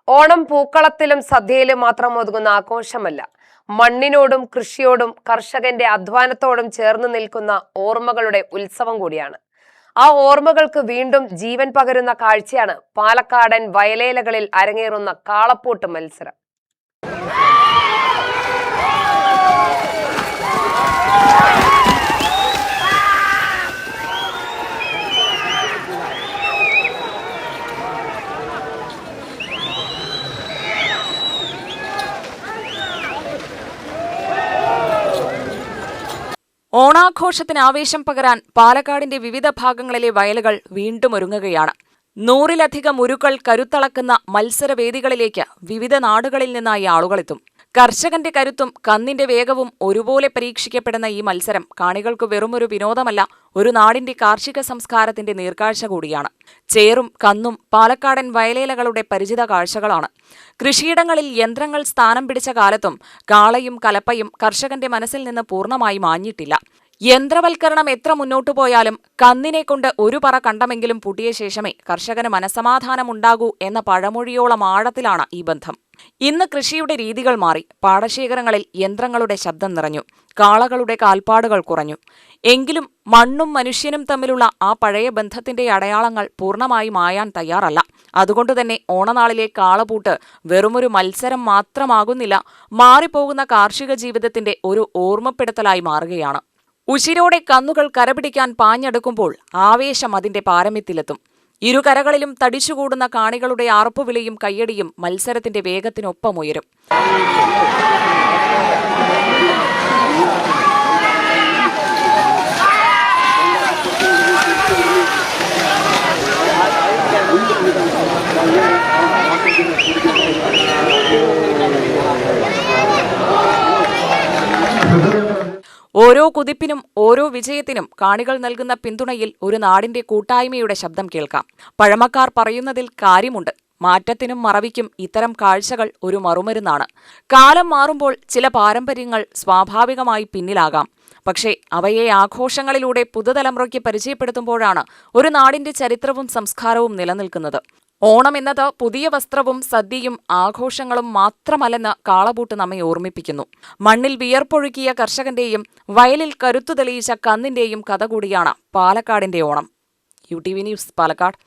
ഓണം പൂക്കളത്തിലും സദ്യയിലും മാത്രം ഒതുങ്ങുന്ന ആഘോഷമല്ല. മണ്ണിനോടും കൃഷിയോടും കർഷകന്റെ അധ്വാനത്തോടും ചേർന്ന് നിൽക്കുന്ന ഓർമ്മകളുടെ ഉത്സവം കൂടിയാണ്. ആ ഓർമ്മകൾക്ക് വീണ്ടും ജീവൻ പകരുന്ന കാഴ്ചയാണ് പാലക്കാടൻ വയലേലകളിൽ അരങ്ങേറുന്ന കാളപ്പൂട്ട് മത്സരം. ഓണാഘോഷത്തിന് ആവേശം പകരാൻ പാലക്കാടിന്റെ വിവിധ ഭാഗങ്ങളിലെ വയലുകൾ വീണ്ടും ഒരുങ്ങുകയാണ്. 100-ലധികം ഉരുക്കൾ കരുത്തളക്കുന്ന മത്സരവേദികളിലേക്ക് വിവിധ നാടുകളിൽ നിന്നായി ആളുകളെത്തും. കർഷകന്റെ കരുത്തും കന്നിന്റെ വേഗവും ഒരുപോലെ പരീക്ഷിക്കപ്പെടുന്ന ഈ മത്സരം കാണികൾക്ക് വെറുമൊരു വിനോദമല്ല, ഒരു നാടിന്റെ കാർഷിക സംസ്കാരത്തിന്റെ നീർക്കാഴ്ച കൂടിയാണ്. ചേറും കന്നും പാലക്കാടൻ വയലേലകളുടെ പരിചിത കാഴ്ചകളാണ്. കൃഷിയിടങ്ങളിൽ യന്ത്രങ്ങൾ സ്ഥാനം പിടിച്ച കാലത്തും കാളയും കലപ്പയും കർഷകന്റെ മനസ്സിൽ നിന്ന് പൂർണ്ണമായി മാഞ്ഞിട്ടില്ല. യന്ത്രവൽക്കരണം എത്ര മുന്നോട്ടു പോയാലും കന്നിനെക്കൊണ്ട് ഒരു പറ കണ്ടമെങ്കിലും പൂട്ടിയ ശേഷമേ കർഷകന് മനസ്സമാധാനമുണ്ടാകൂ എന്ന പഴമൊഴിയോളം ആഴത്തിലാണ് ഈ ബന്ധം. ഇന്ന് കൃഷിയുടെ രീതികൾ മാറി. പാടശേഖരങ്ങളിൽ യന്ത്രങ്ങളുടെ ശബ്ദം നിറഞ്ഞു, കാളകളുടെ കാൽപ്പാടുകൾ കുറഞ്ഞു. എങ്കിലും മണ്ണും മനുഷ്യനും തമ്മിലുള്ള ആ പഴയ ബന്ധത്തിന്റെ അടയാളങ്ങൾ പൂർണ്ണമായി മായാൻ തയ്യാറല്ല. അതുകൊണ്ടുതന്നെ ഓണനാളിലെ കാളപൂട്ട് വെറുമൊരു മത്സരം മാത്രമാകുന്നില്ല, മാറിപ്പോകുന്ന കാർഷിക ജീവിതത്തിന്റെ ഒരു ഓർമ്മപ്പെടുത്തലായി മാറുകയാണ്. ഉശിരോടെ കന്നുകൾ കരപിടിക്കാൻ പാഞ്ഞെടുക്കുമ്പോൾ ആവേശം അതിന്റെ പാരമ്യത്തിലെത്തും. ഇരുകരകളിലും തടിച്ചുകൂടുന്ന കാണികളുടെ ആർപ്പുവിളിയും കയ്യടിയും മത്സരത്തിന്റെ വേഗത്തിനൊപ്പമുയരും. ഓരോ കുതിപ്പിനും ഓരോ വിജയത്തിനും കാണികൾ നൽകുന്ന പിന്തുണയിൽ ഒരു നാടിന്റെ കൂട്ടായ്മയുടെ ശബ്ദം കേൾക്കാം. പഴമക്കാർ പറയുന്നതിൽ കാര്യമുണ്ട്. മാറ്റത്തിനും മറവിക്കും ഇത്തരം കാഴ്ചകൾ ഒരു മറുമരുന്നാണ്. കാലം മാറുമ്പോൾ ചില പാരമ്പര്യങ്ങൾ സ്വാഭാവികമായി പിന്നിലാകാം. പക്ഷേ അവയെ ആഘോഷങ്ങളിലൂടെ പുതുതലമുറയ്ക്ക് പരിചയപ്പെടുത്തുമ്പോഴാണ് ഒരു നാടിന്റെ ചരിത്രവും സംസ്കാരവും നിലനിൽക്കുന്നത്. ഓണം എന്നത് പുതിയ വസ്ത്രവും സദ്യയും ആഘോഷങ്ങളും മാത്രമല്ലെന്ന് കാളപൂട്ട് നമ്മെ ഓർമ്മിപ്പിക്കുന്നു. മണ്ണിൽ വിയർപ്പൊഴുക്കിയ കർഷകന്റെയും വയലിൽ കരുത്തു തെളിയിച്ച കന്നിന്റെയും കഥ കൂടിയാണ് പാലക്കാടിന്റെ ഓണം. UTV news, Palakkad.